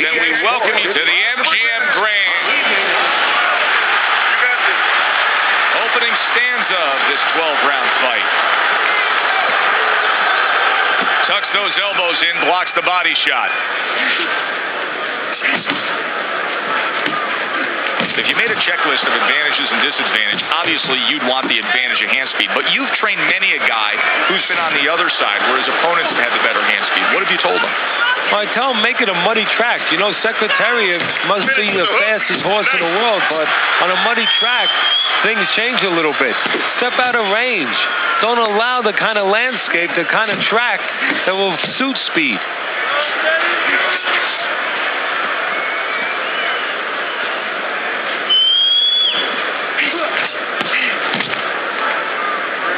and we welcome you to the MGM Grand. Opening stanza of this 12-round fight. Tucks those elbows in, blocks the body shot. If you made a checklist of advantages and disadvantages, obviously you'd want the advantage of hand speed. But you've trained many a guy who's been on the other side, where his opponents have had the better hand speed. What have you told him? Well, I tell him, make it a muddy track. You know, Secretariat must be the fastest horse in the world, but on a muddy track, things change a little bit. Step out of range. Don't allow the kind of landscape, the kind of track that will suit speed.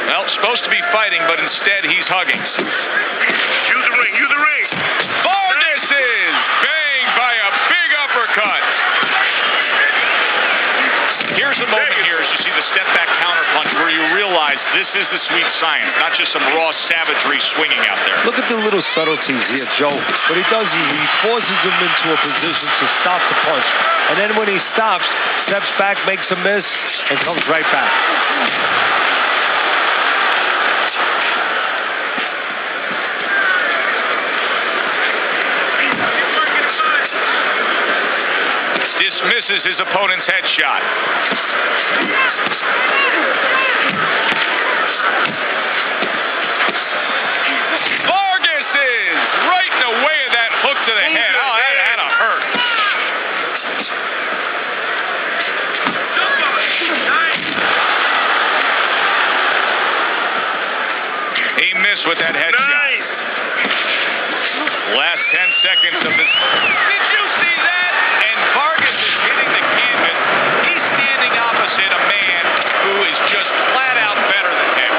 Well, supposed to be fighting, but instead he's hugging. Use the ring, use the ring. Vargas is banged by a big uppercut. Here's a moment here as you see the step-back counterpunch where you realize this is the sweet science, not just some raw savagery swinging out there. Look at the little subtleties here, Joe. What he does is he forces him into a position to stop the punch. And then when he stops, steps back, makes a miss, and comes right back. Dismisses his opponent's headshot. Vargas is right in the way of that hook to the head. Oh, that had to hurt. He missed with that headshot. Last 10 seconds of this. Did you see that? And Vargas is hitting the canvas. He's standing opposite a man who is just flat out better than him.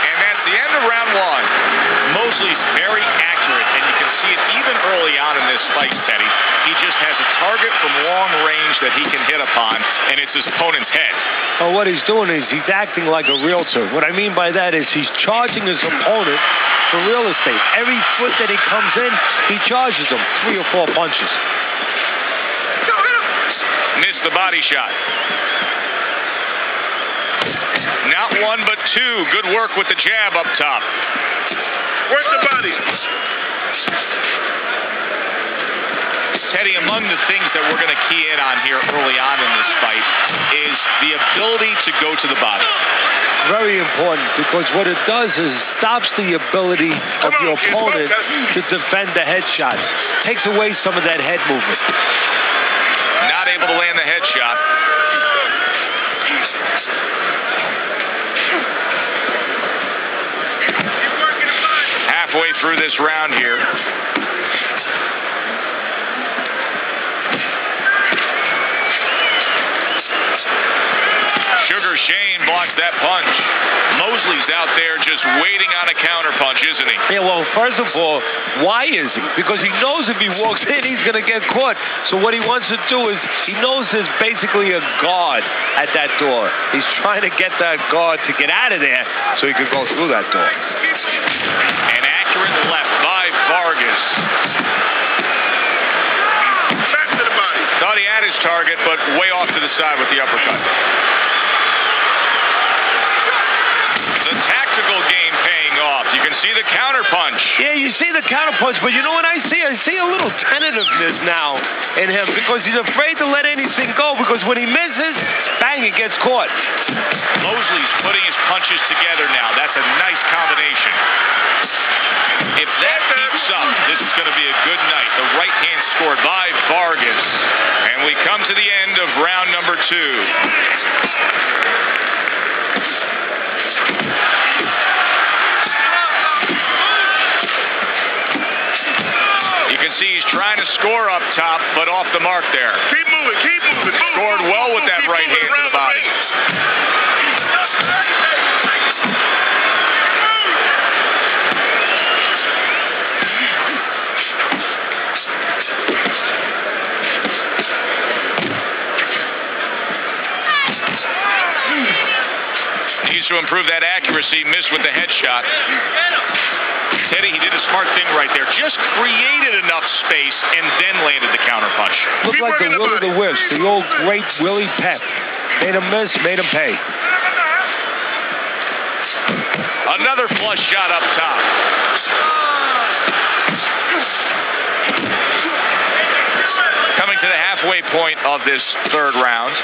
And that's the end of round one. Mosley's very accurate, and you can see it even early on in this fight, Teddy. He just has a target from long range that he can hit upon, and it's his opponent's head. Well, what he's doing is he's acting like a realtor. What I mean by that is he's charging his opponent for real estate. Every foot that he comes in, he charges him 3 or 4 punches. Missed the body shot. Not one, but two. Good work with the jab up top. Work the body. Teddy, among the things that we're going to key in on here early on in this fight is the ability to go to the body. Very important, because what it does is stops the ability of your opponent to defend the headshot. Takes away some of that head movement. Not able to land the headshot. Halfway through this round here. Shane blocks that punch. Mosley's out there just waiting on a counterpunch, isn't he? Yeah, well, first of all, why is he? Because he knows if he walks in, he's going to get caught. So what he wants to do is, he knows there's basically a guard at that door. He's trying to get that guard to get out of there so he could go through that door. An accurate left by Vargas. Back to the body. Thought he had his target, but way off to the side with the uppercut. The tactical game paying off. You can see the counterpunch. Yeah, you see the counterpunch, but you know what I see? I see a little tentativeness now in him, because he's afraid to let anything go, because when he misses, bang, he gets caught. Mosley's putting his punches together now. That's a nice combination. If that keeps up, this is going to be a good night. The right hand scored by Vargas. And we come to the end of round number 2. Trying to score up top, but off the mark there. Keep moving, keep moving. Scored well with that right hand to the body. Needs to improve that accuracy. Missed with the headshot. Teddy, he did a smart thing right there. Just created enough space and then landed the counterpunch. Looked like the Will of the Wisps, the old great Willie Pep. Made him miss, made him pay. Another flush shot up top. Coming to the halfway point of this third round.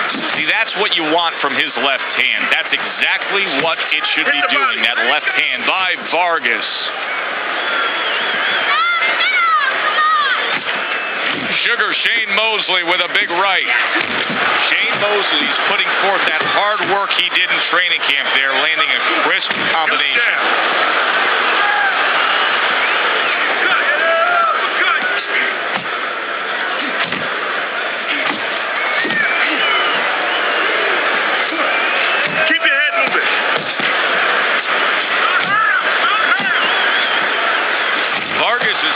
See, that's what you want from his left hand. That's exactly what it should be doing, that left hand by Vargas. Sugar Shane Mosley with a big right. Shane Mosley's putting forth that hard work he did in training camp there, landing a crisp combination.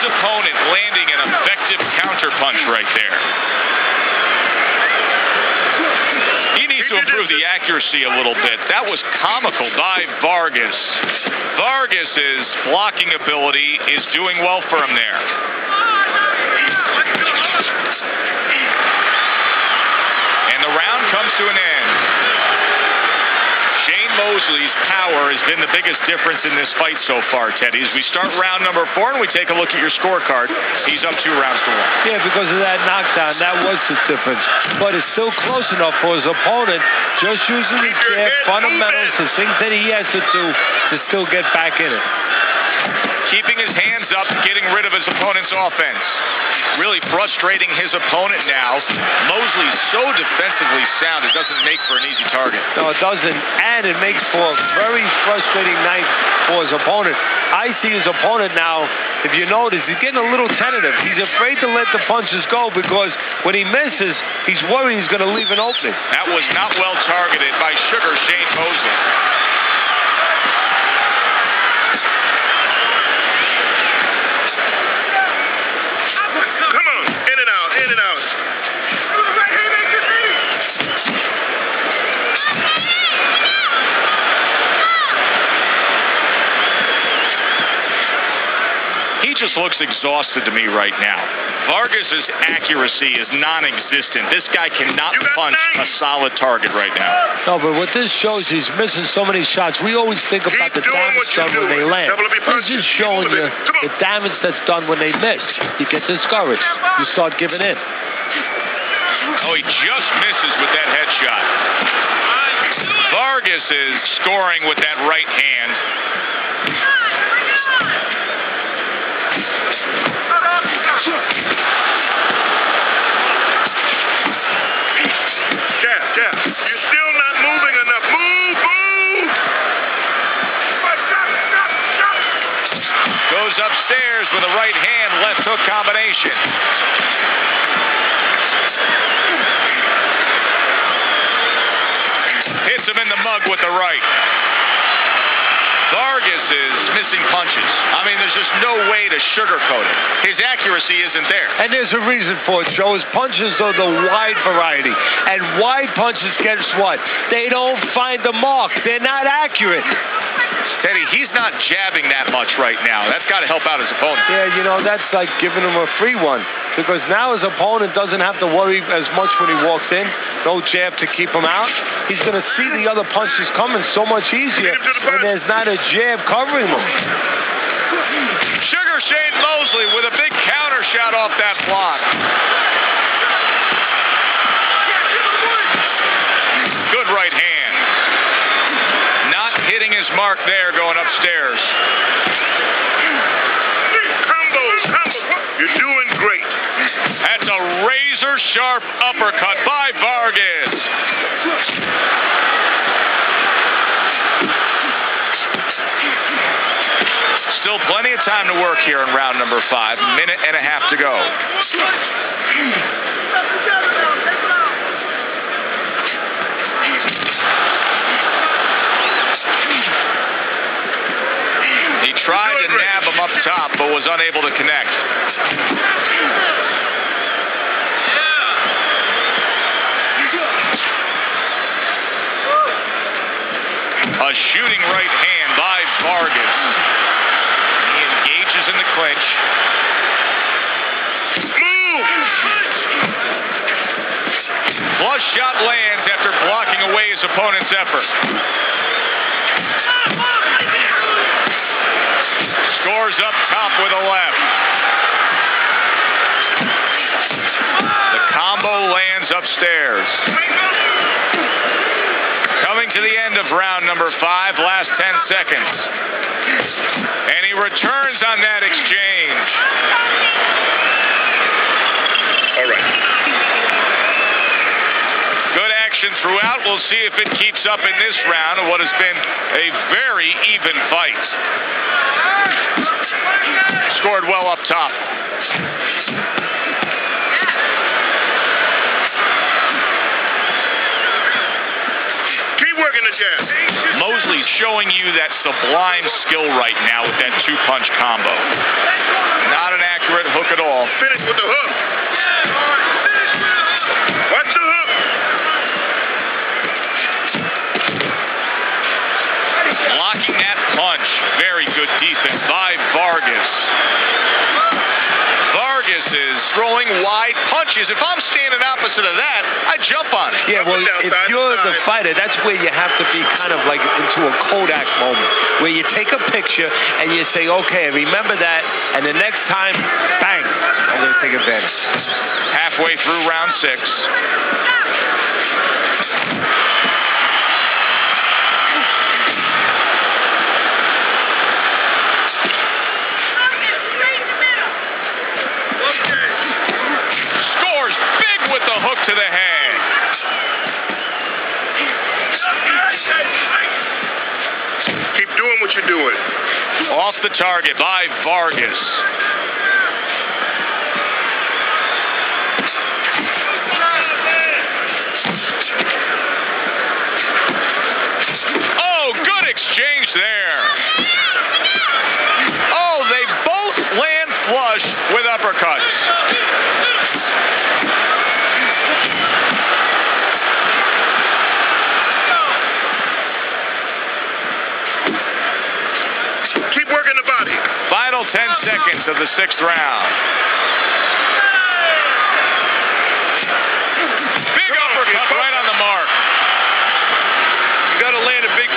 Opponent landing an effective counterpunch right there. He needs to improve the accuracy a little bit. That was comical by Vargas. Vargas's blocking ability is doing well for him there. And the round comes to an end. Mosley's power has been the biggest difference in this fight so far, Teddy. As we start round number 4 and we take a look at your scorecard, he's up 2 rounds to 1. Yeah, because of that knockdown, that was the difference. But it's still close enough for his opponent, just using his jab, fundamentals, the things that he has to do to still get back in it. Keeping his hands up, getting rid of his opponent's offense. Really frustrating his opponent now. Mosley's so defensively sound, it doesn't make for an easy target. No, it doesn't, and it makes for a very frustrating night for his opponent. I see his opponent now, if you notice, he's getting a little tentative. He's afraid to let the punches go because when he misses, he's worried he's going to leave an opening. That was not well targeted by Sugar Shane Mosley. Just looks exhausted to me right now. Vargas's accuracy is non-existent. This guy cannot punch a solid target right now. No, but what this shows, he's missing so many shots. We always think about the damage done when they land. This is showing you the damage that's done when they miss. You get discouraged. You start giving in. Oh, he just misses with that headshot. Vargas is scoring with that right hand. You're still not moving enough. Move! Goes upstairs with a right hand, left hook combination. Hits him in the mug with the right. Vargas is missing punches. I mean, there's just no way to sugarcoat it. His accuracy isn't there. And there's a reason for it, Joe. His punches are the wide variety. And wide punches, guess what? They don't find the mark. They're not accurate. Teddy, he's not jabbing that much right now. That's got to help out his opponent. Yeah, you know, that's like giving him a free one. Because now his opponent doesn't have to worry as much when he walks in. No jab to keep him out. He's going to see the other punches coming so much easier when there's not a jab covering him. Sugar Shane Mosley with a big counter shot off that block. Good right hand. Not hitting his mark there going upstairs. You're doing great. That's a razor-sharp uppercut by Vargas. Still plenty of time to work here in round number 5. Minute and a half to go. He tried to nab him up top, but was unable to connect. A shooting right hand by Vargas. He engages in the clinch. Move! Flush shot lands after blocking away his opponent's effort. Scores up top with a left. The combo lands upstairs. Coming to the end of round number 5, last 10 seconds. And he returns on that exchange. All right. Good action throughout. We'll see if it keeps up in this round of what has been a very even fight. Scored well up top. Keep working the jab. Mosley showing you that sublime skill right now with that 2-punch combo. Not an accurate hook at all. Finish with the hook. Watch the hook. Blocking that punch. Very good defense by Vargas. Vargas is throwing wide punches. If I'm standing opposite of that, I jump on it. Yeah, well, if you're the fighter, that's where you have to be kind of like into a Kodak moment, where you take a picture and you say, okay, remember that, and the next time, bang, I'm going to take advantage. Halfway through round 6. Scores big with the hook to the head. Keep doing what you're doing. Off the target by Vargas. Oh, good exchange there. Oh, they both land flush with uppercuts. Keep working the body. Final 10 seconds of the 6th round. Big uppercut right on the mark. Got to land a big...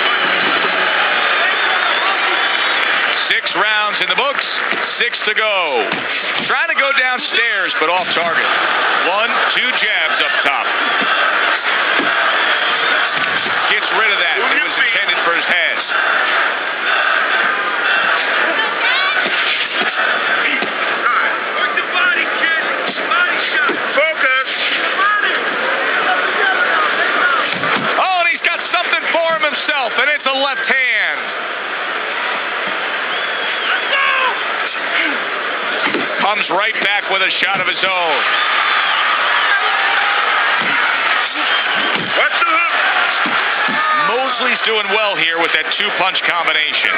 6 rounds in the books, 6 to go. Trying to go downstairs, but off target. 1, 2 jabs up top. Gets rid of that. It was intended for his head. Focus. Oh, and he's got something for him himself, and it's a left hand. Comes right back with a shot of his own. Watch the hook. Mosley's doing well here with that 2-punch combination.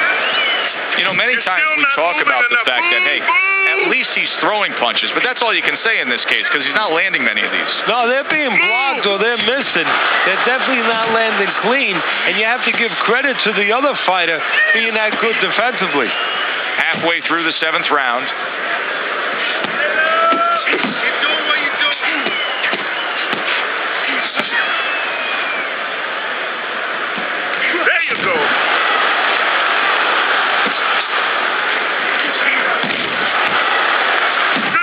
You know, many times we talk about the fact that, hey, at least he's throwing punches, but that's all you can say in this case because he's not landing many of these. No, they're being blocked or they're missing. They're definitely not landing clean, and you have to give credit to the other fighter being that good defensively. Halfway through the 7th round. There you go.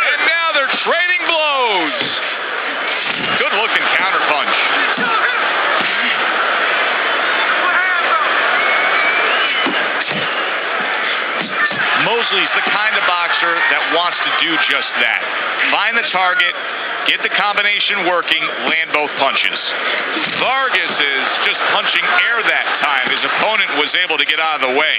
And now they're trading blows. Good looking counter punch. Mosley's the kind of boxer that wants to do just that. Find the target, get the combination working, land both punches. Vargas is just punching air that time. His opponent was able to get out of the way.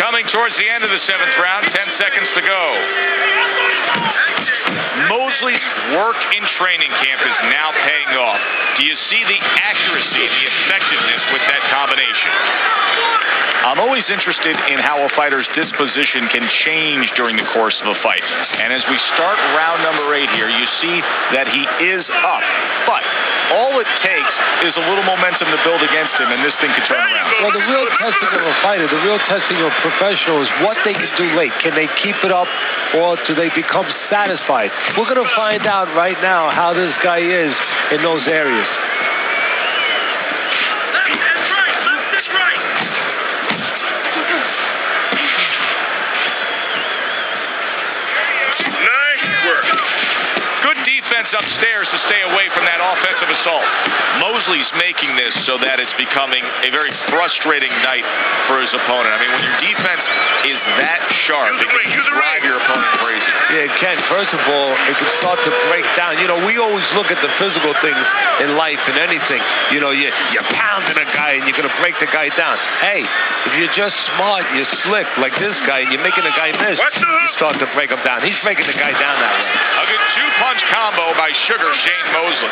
Coming towards the end of the 7th round, 10 seconds to go. Mosley Mosley's work in training camp is now paying off. Do you see the accuracy and the effectiveness with that combination? I'm always interested in how a fighter's disposition can change during the course of a fight. And as we start round number 8 here, you see that he is up. But all it takes is a little momentum to build against him, and this thing could turn around. Well, the real testing of a fighter, the real testing of a professional is what they can do late. Can they keep it up, or do they become satisfied? We're going to find out right now how this guy is in those areas. Upstairs to stay away from that offensive assault. Mosley's making this so that it's becoming a very frustrating night for his opponent. I mean, when your defense is that sharp, it can drive your opponent crazy. Yeah, it can. First of all, it can start to break down. You know, we always look at the physical things in life and anything. You know, you're pounding a guy and you're going to break the guy down. Hey, if you're just smart, you're slick like this guy, and you're making a guy miss, you start to break him down. He's breaking the guy down that way. A good 2-punch combo by Sugar Shane Mosley.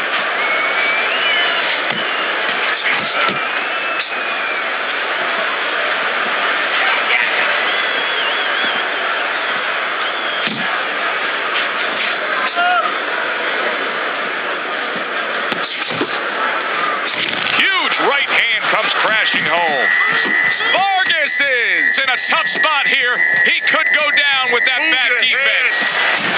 Huge right hand comes crashing home. Vargas is in a tough spot here. He could go down with that back defense.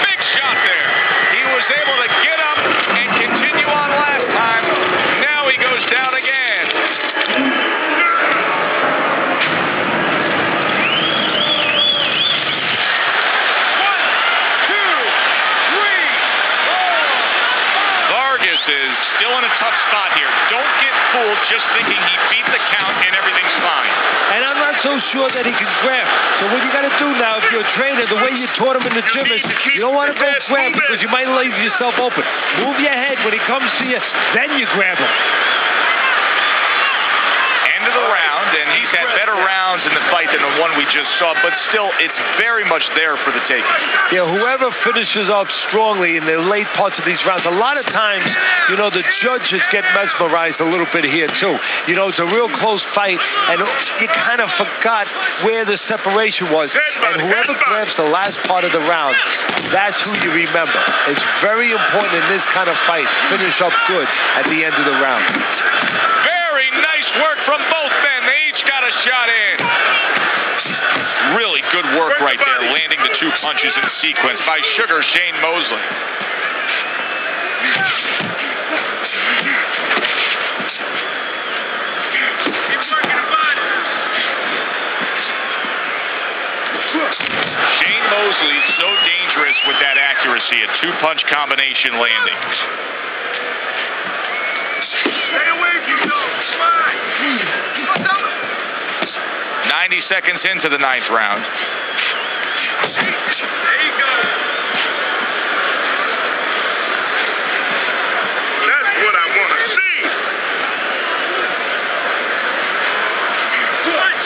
Big shot there. He was able to get up and continue on last time. Now he goes down again. Vargas is still in a tough spot here. Don't get fooled just thinking he beat the count and everything's fine. And I'm not so sure that he can grab. So what you got to do now, if you're a trainer, the way you taught him in the gym is you don't want to go grab because you might leave yourself open. Move your head when he comes to you, then you grab him. End of the round, and he's had better rounds in the fight than the one we just saw, but still, it's very much there for the taking. Yeah, whoever finishes up strongly in the late parts of these rounds, a lot of times, you know, the judges get mesmerized a little bit here, too. You know, it's a real close fight, and you kind of forgot where the separation was. And whoever grabs the last part of the round, that's who you remember. It's very important in this kind of fight, finish up good at the end of the round. Very nice work from both men. They each got a shot in. Really good work right there, landing the 2 punches in sequence by Sugar Shane Mosley. Shane Mosley so dangerous with that accuracy, a 2-punch combination landing. 90 seconds into the 9th round. There you go. That's what I want to see.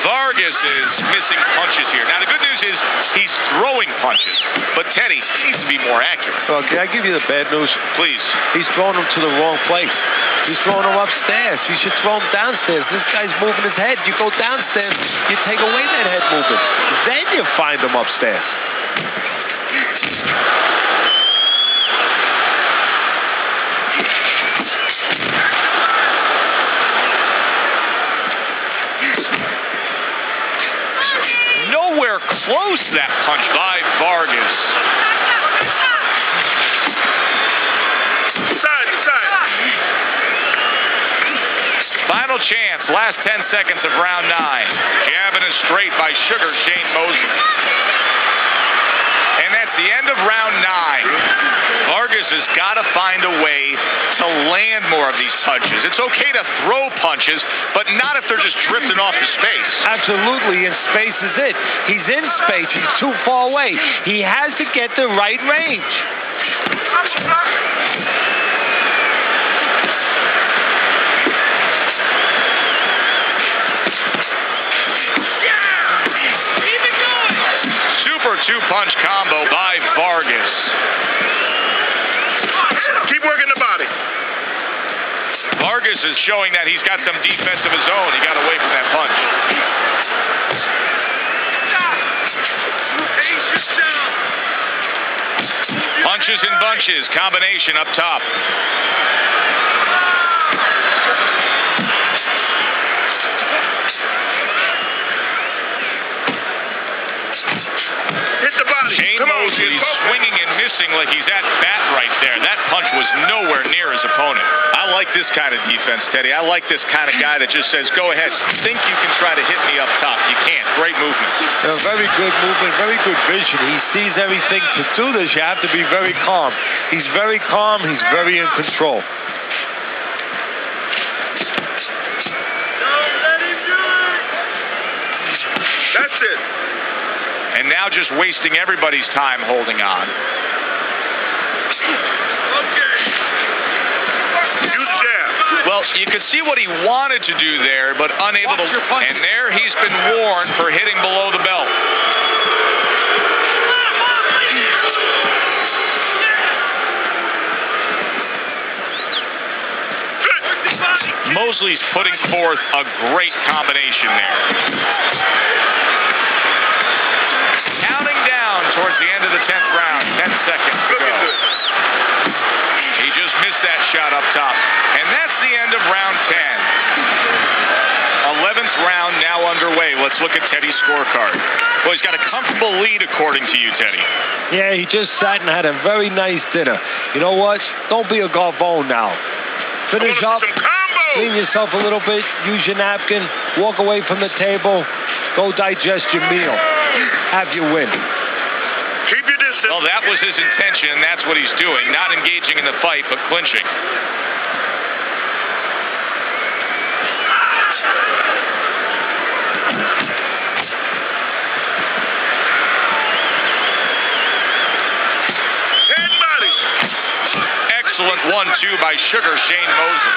Vargas is missing punches here. Now, the good news is he's throwing punches, but Teddy needs to be more accurate. Well, can I give you the bad news? Please. He's throwing them to the wrong place. He's throwing them upstairs. You should throw them downstairs. This guy's moving his head. You go downstairs, you take away that head movement. Then you find them upstairs. Nowhere close that punch by Vargas. Final chance, last 10 seconds of round 9. Jabbing is straight by Sugar Shane Mosley. And that's the end of round 9. Vargas has got to find a way to land more of these punches. It's okay to throw punches, but not if they're just drifting off to space. Absolutely, and space is it. He's in space. He's too far away. He has to get the right range. Super 2-punch combo by Vargas. Vargas is showing that he's got some defense of his own. He got away from that punch. Punches and bunches, combination up top. Hit the body. Shane Mosley swinging and missing like he's at bat right there. That punch was nowhere near his opponent. I like this kind of defense, Teddy. I like this kind of guy that just says, go ahead, think you can try to hit me up top. You can't. Great movement. Very good movement, very good vision. He sees everything. To do this, you have to be very calm. He's very calm. He's very in control. That's it. And now just wasting everybody's time holding on. Okay. Use the jab. Well, you could see what he wanted to do there, but unable to. And there he's been warned for hitting below the belt. Mosley's putting forth a great combination there. Counting down towards the end of the 10th round. 10 seconds to go. He just missed that shot up top. And that's the end of round 10. 11th round now underway. Let's look at Teddy's scorecard. Well, he's got a comfortable lead according to you, Teddy. Yeah, he just sat and had a very nice dinner. You know what? Don't be a garbone now. Finish up, clean yourself a little bit, use your napkin, walk away from the table, go digest your meal. Have your win. Keep your distance. Well, that was his intention, and that's what he's doing. Not engaging in the fight, but clinching. Excellent 1-2 by Sugar Shane Mosley.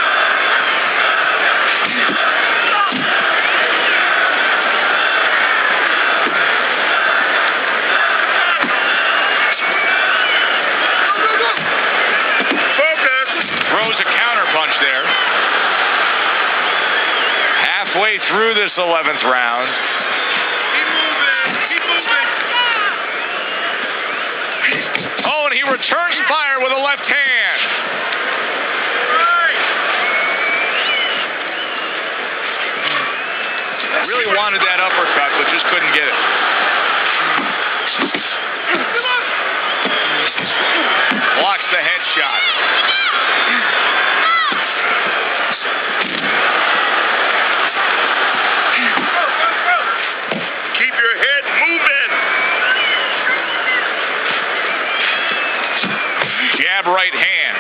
Focus. Throws a counter punch there. Halfway through this 11th round. Keep moving. Keep moving. Oh, and he returns fire with a left hand. Really wanted that uppercut, but just couldn't get it. Blocks the headshot. Keep your head moving. Jab right hand.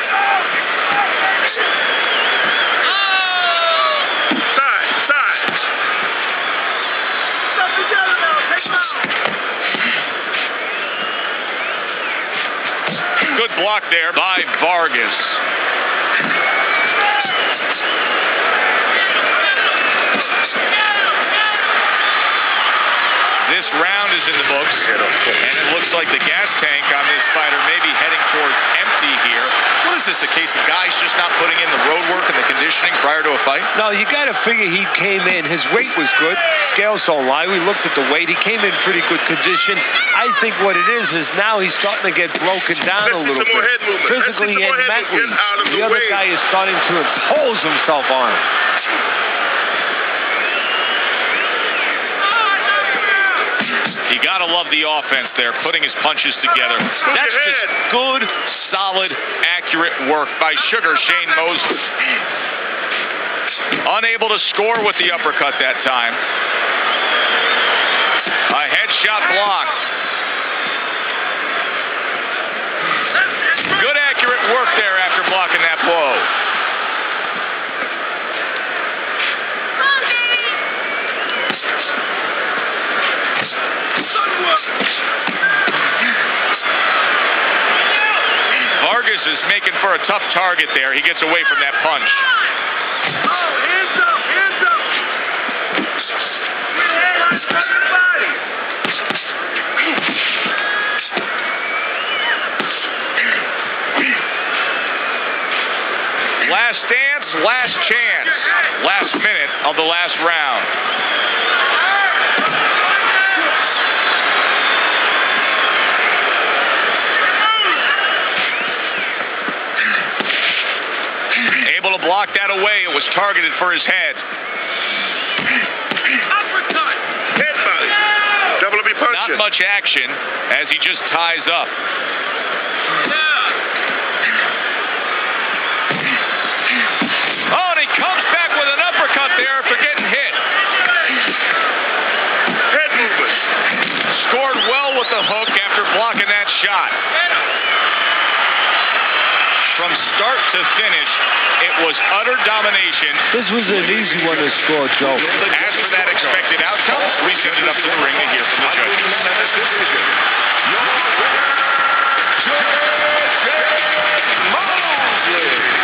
Good block there by Vargas. This round is in the books, and it looks like the gas tank on this fighter may be heading towards empty here. What is this, a case of guys just not putting in the road work and the conditioning prior to a fight? No, you got to figure he came in. His weight was good. Scales don't lie. We looked at the weight. He came in pretty good condition. I think what it is now he's starting to get broken down a little bit. Physically and mentally. The other guy is starting to impose himself on him. You gotta love the offense there, putting his punches together. That's just good, solid, accurate work by Sugar Shane Mosley. Unable to score with the uppercut that time. A headshot blocked. Good, accurate work there after blocking that blow. Vargas is making for a tough target there. He gets away from that punch. Hands up, hands up. Your head on your body. Last stance. last chance, last minute of the last round. Able to block that away. It was targeted for his head. Head body. Double up punch. Not much action as he just ties up. Oh, and he comes back with an uppercut there after getting hit. Head movement. Scored well with the hook after blocking that shot. From start to finish, it was utter domination. This was an easy one to score, Joe. As for that expected outcome, we send it up to the ring to hear from the judges. Mosley.